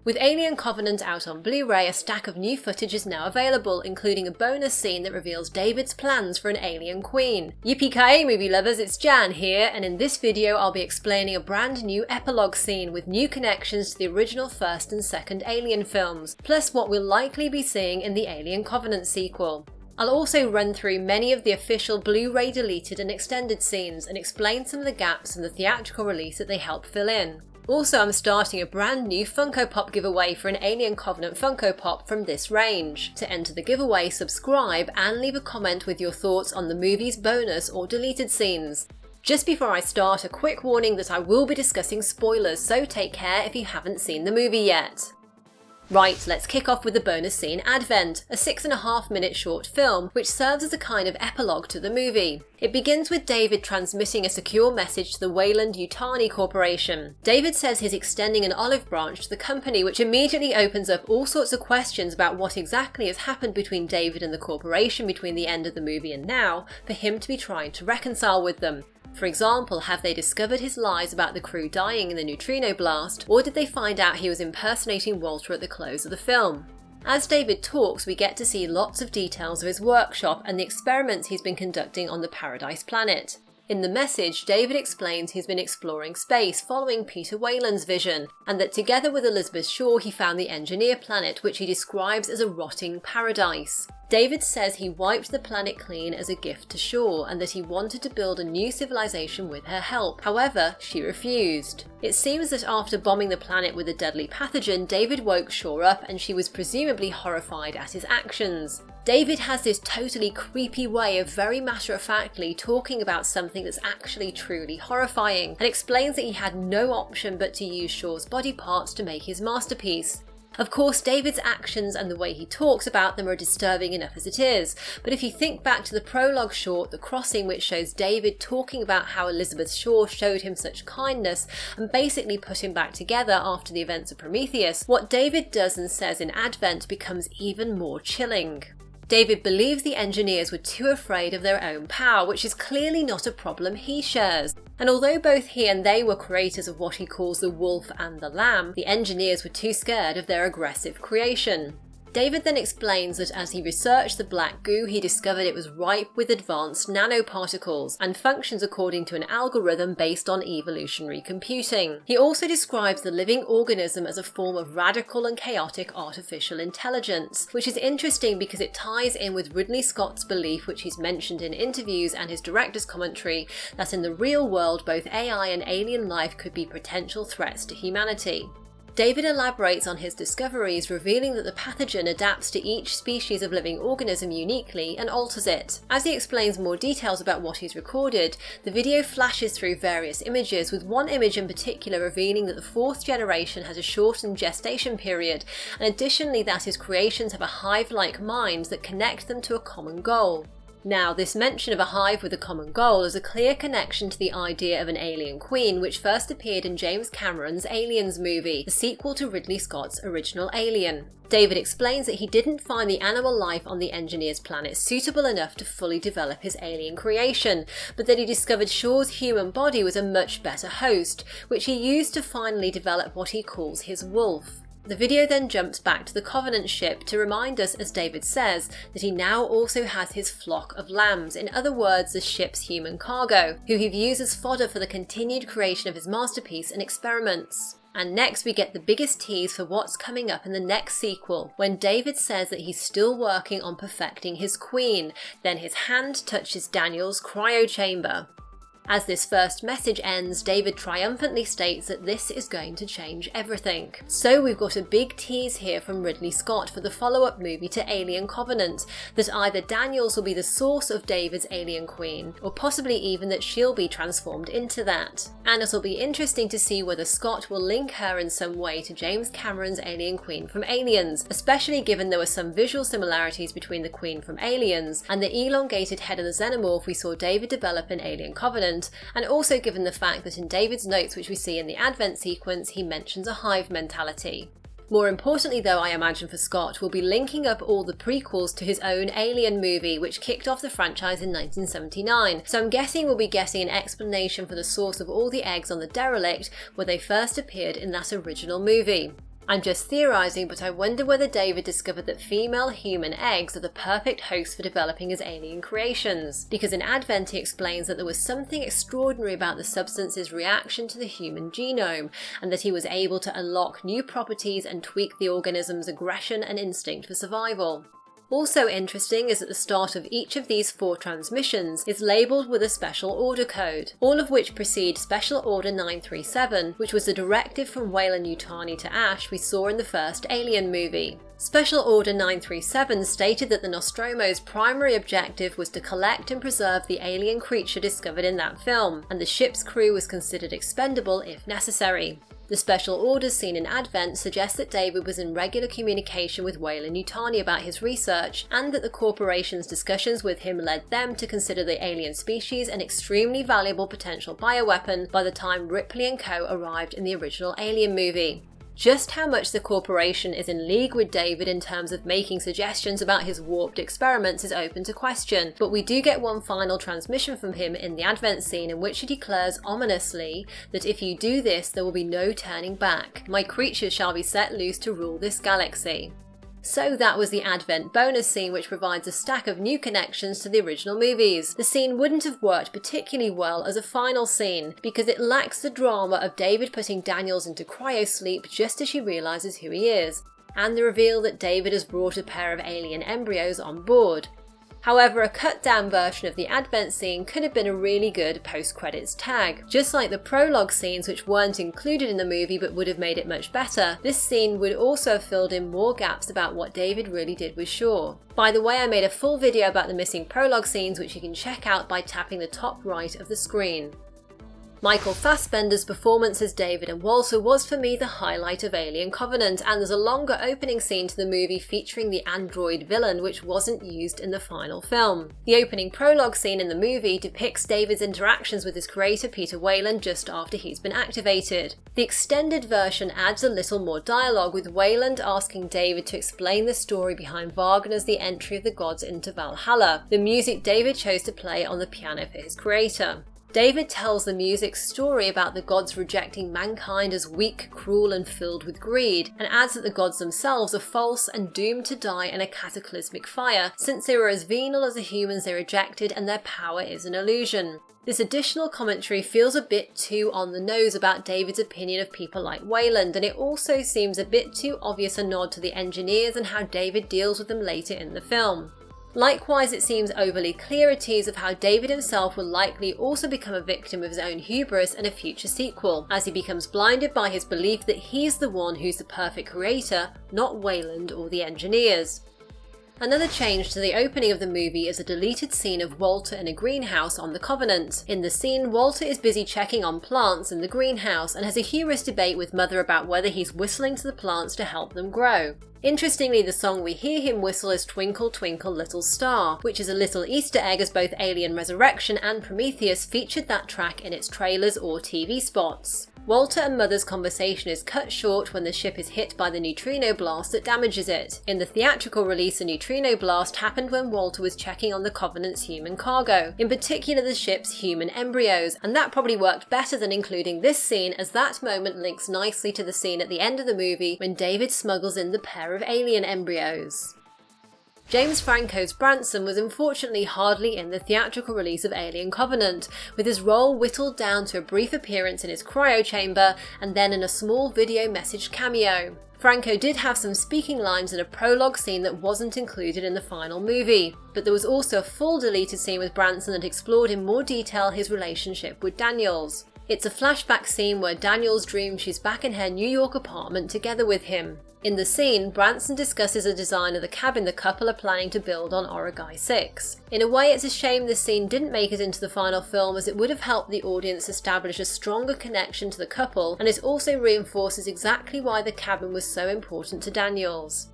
With Alien Covenant out on Blu-ray, a stack of new footage is now available, including a bonus scene that reveals David's plans for an alien queen. Yippee-ki-yay movie lovers, it's Jan here, and in this video I'll be explaining a brand new epilogue scene with new connections to the original first and second Alien films, plus what we'll likely be seeing in the Alien Covenant sequel. I'll also run through many of the official Blu-ray deleted and extended scenes and explain some of the gaps in the theatrical release that they help fill in. Also, I'm starting a brand new Funko Pop giveaway for an Alien Covenant Funko Pop from this range. To enter the giveaway, subscribe and leave a comment with your thoughts on the movie's bonus or deleted scenes. Just before I start, a quick warning that I will be discussing spoilers, so take care if you haven't seen the movie yet. Right, let's kick off with the bonus scene Advent, a 6.5-minute short film which serves as a kind of epilogue to the movie. It begins with David transmitting a secure message to the Weyland-Yutani Corporation. David says he's extending an olive branch to the company, which immediately opens up all sorts of questions about what exactly has happened between David and the corporation between the end of the movie and now, for him to be trying to reconcile with them. For example, have they discovered his lies about the crew dying in the neutrino blast, or did they find out he was impersonating Walter at the close of the film? As David talks, we get to see lots of details of his workshop and the experiments he's been conducting on the Paradise planet. In the message, David explains he's been exploring space following Peter Weyland's vision, and that together with Elizabeth Shaw he found the Engineer planet, which he describes as a rotting paradise. David says he wiped the planet clean as a gift to Shaw and that he wanted to build a new civilization with her help. However, she refused. It seems that after bombing the planet with a deadly pathogen, David woke Shaw up and she was presumably horrified at his actions. David has this totally creepy way of very matter-of-factly talking about something that's actually truly horrifying, and explains that he had no option but to use Shaw's body parts to make his masterpiece. Of course, David's actions and the way he talks about them are disturbing enough as it is, but if you think back to the prologue short, The Crossing, which shows David talking about how Elizabeth Shaw showed him such kindness and basically put him back together after the events of Prometheus, what David does and says in Advent becomes even more chilling. David believes the engineers were too afraid of their own power, which is clearly not a problem he shares. And although both he and they were creators of what he calls the wolf and the lamb, the engineers were too scared of their aggressive creation. David then explains that as he researched the black goo, he discovered it was ripe with advanced nanoparticles and functions according to an algorithm based on evolutionary computing. He also describes the living organism as a form of radical and chaotic artificial intelligence, which is interesting because it ties in with Ridley Scott's belief, which he's mentioned in interviews and his director's commentary, that in the real world both AI and alien life could be potential threats to humanity. David elaborates on his discoveries, revealing that the pathogen adapts to each species of living organism uniquely and alters it. As he explains more details about what he's recorded, the video flashes through various images, with one image in particular revealing that the fourth generation has a shortened gestation period, and additionally that his creations have a hive-like mind that connect them to a common goal. Now, this mention of a hive with a common goal is a clear connection to the idea of an alien queen, which first appeared in James Cameron's Aliens movie, the sequel to Ridley Scott's original Alien. David explains that he didn't find the animal life on the Engineer's planet suitable enough to fully develop his alien creation, but that he discovered Shaw's human body was a much better host, which he used to finally develop what he calls his wolf. The video then jumps back to the Covenant ship to remind us, as David says, that he now also has his flock of lambs, in other words the ship's human cargo, who he views as fodder for the continued creation of his masterpiece and experiments. And next we get the biggest tease for what's coming up in the next sequel, when David says that he's still working on perfecting his queen, then his hand touches Daniel's cryo chamber. As this first message ends, David triumphantly states that this is going to change everything. So we've got a big tease here from Ridley Scott for the follow-up movie to Alien Covenant, that either Daniels will be the source of David's alien queen, or possibly even that she'll be transformed into that. And it'll be interesting to see whether Scott will link her in some way to James Cameron's alien queen from Aliens, especially given there were some visual similarities between the queen from Aliens and the elongated head of the xenomorph we saw David develop in Alien Covenant, and also given the fact that in David's notes, which we see in the Advent sequence, he mentions a hive mentality. More importantly though, I imagine for Scott, we'll be linking up all the prequels to his own Alien movie, which kicked off the franchise in 1979, so I'm guessing we'll be getting an explanation for the source of all the eggs on the derelict where they first appeared in that original movie. I'm just theorising, but I wonder whether David discovered that female human eggs are the perfect host for developing his alien creations, because in Advent he explains that there was something extraordinary about the substance's reaction to the human genome, and that he was able to unlock new properties and tweak the organism's aggression and instinct for survival. Also interesting is that the start of each of these 4 transmissions is labelled with a special order code, all of which precede Special Order 937, which was the directive from Weyland-Yutani to Ash we saw in the first Alien movie. Special Order 937 stated that the Nostromo's primary objective was to collect and preserve the alien creature discovered in that film, and the ship's crew was considered expendable if necessary. The special orders seen in Advent suggest that David was in regular communication with Weyland-Yutani about his research, and that the corporation's discussions with him led them to consider the alien species an extremely valuable potential bioweapon by the time Ripley and co. arrived in the original Alien movie. Just how much the corporation is in league with David in terms of making suggestions about his warped experiments is open to question, but we do get one final transmission from him in the Advent scene in which he declares ominously that if you do this there will be no turning back. My creatures shall be set loose to rule this galaxy. So that was the Advent bonus scene, which provides a stack of new connections to the original movies. The scene wouldn't have worked particularly well as a final scene, because it lacks the drama of David putting Daniels into cryosleep just as she realises who he is, and the reveal that David has brought a pair of alien embryos on board. However, a cut-down version of the Advent scene could have been a really good post-credits tag. Just like the prologue scenes, which weren't included in the movie but would have made it much better, this scene would also have filled in more gaps about what David really did with Shaw. By the way, I made a full video about the missing prologue scenes, which you can check out by tapping the top right of the screen. Michael Fassbender's performance as David and Walter was for me the highlight of Alien Covenant, and there's a longer opening scene to the movie featuring the android villain which wasn't used in the final film. The opening prologue scene in the movie depicts David's interactions with his creator Peter Weyland just after he's been activated. The extended version adds a little more dialogue, with Weyland asking David to explain the story behind Wagner's The Entry of the Gods into Valhalla, the music David chose to play on the piano for his creator. David tells the music's story about the gods rejecting mankind as weak, cruel and filled with greed, and adds that the gods themselves are false and doomed to die in a cataclysmic fire, since they were as venal as the humans they rejected and their power is an illusion. This additional commentary feels a bit too on the nose about David's opinion of people like Weyland, and it also seems a bit too obvious a nod to the engineers and how David deals with them later in the film. Likewise, it seems overly clear a tease of how David himself will likely also become a victim of his own hubris in a future sequel, as he becomes blinded by his belief that he's the one who's the perfect creator, not Weyland or the engineers. Another change to the opening of the movie is a deleted scene of Walter in a greenhouse on the Covenant. In the scene, Walter is busy checking on plants in the greenhouse and has a humorous debate with Mother about whether he's whistling to the plants to help them grow. Interestingly, the song we hear him whistle is Twinkle Twinkle Little Star, which is a little Easter egg as both Alien Resurrection and Prometheus featured that track in its trailers or TV spots. Walter and Mother's conversation is cut short when the ship is hit by the neutrino blast that damages it. In the theatrical release, a neutrino blast happened when Walter was checking on the Covenant's human cargo, in particular the ship's human embryos, and that probably worked better than including this scene, as that moment links nicely to the scene at the end of the movie when David smuggles in the pair of alien embryos. James Franco's Branson was unfortunately hardly in the theatrical release of Alien Covenant, with his role whittled down to a brief appearance in his cryo chamber and then in a small video message cameo. Franco did have some speaking lines in a prologue scene that wasn't included in the final movie, but there was also a full deleted scene with Branson that explored in more detail his relationship with Daniels. It's a flashback scene where Daniels dreams she's back in her New York apartment together with him. In the scene, Branson discusses the design of the cabin the couple are planning to build on Origai 6. In a way, it's a shame this scene didn't make it into the final film, as it would have helped the audience establish a stronger connection to the couple, and it also reinforces exactly why the cabin was so important to Daniels.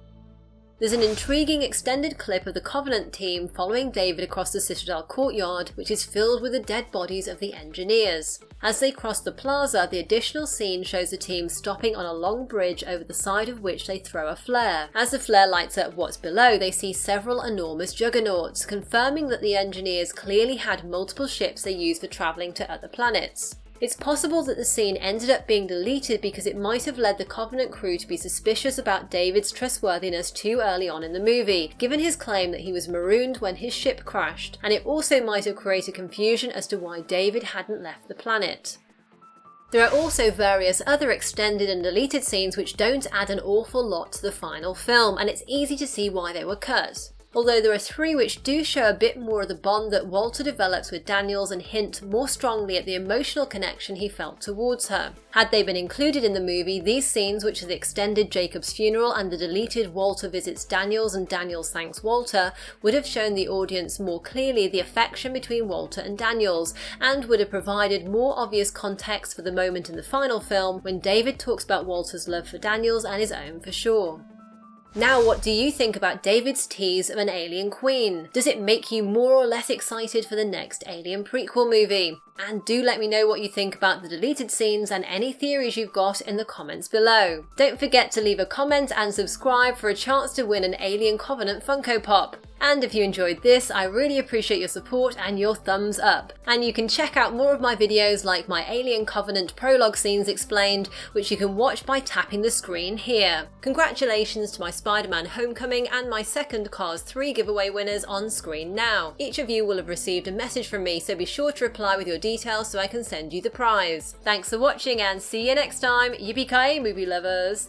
There's an intriguing extended clip of the Covenant team following David across the Citadel courtyard, which is filled with the dead bodies of the engineers. As they cross the plaza, the additional scene shows the team stopping on a long bridge over the side of which they throw a flare. As the flare lights up what's below, they see several enormous juggernauts, confirming that the engineers clearly had multiple ships they used for travelling to other planets. It's possible that the scene ended up being deleted because it might have led the Covenant crew to be suspicious about David's trustworthiness too early on in the movie, given his claim that he was marooned when his ship crashed, and it also might have created confusion as to why David hadn't left the planet. There are also various other extended and deleted scenes which don't add an awful lot to the final film, and it's easy to see why they were cut. Although there are 3 which do show a bit more of the bond that Walter develops with Daniels and hint more strongly at the emotional connection he felt towards her. Had they been included in the movie, these scenes, which are the extended Jacob's funeral and the deleted Walter visits Daniels and Daniels thanks Walter, would have shown the audience more clearly the affection between Walter and Daniels, and would have provided more obvious context for the moment in the final film when David talks about Walter's love for Daniels and his own for sure. Now, what do you think about David's tease of an alien queen? Does it make you more or less excited for the next Alien prequel movie? And do let me know what you think about the deleted scenes and any theories you've got in the comments below. Don't forget to leave a comment and subscribe for a chance to win an Alien Covenant Funko Pop. And if you enjoyed this, I really appreciate your support and your thumbs up. And you can check out more of my videos like my Alien Covenant prologue scenes explained, which you can watch by tapping the screen here. Congratulations to my Spider-Man Homecoming and my second Cars 3 giveaway winners on screen now. Each of you will have received a message from me, so be sure to reply with your details so I can send you the prize. Thanks for watching and see you next time. Yippee-ki-yay, movie lovers!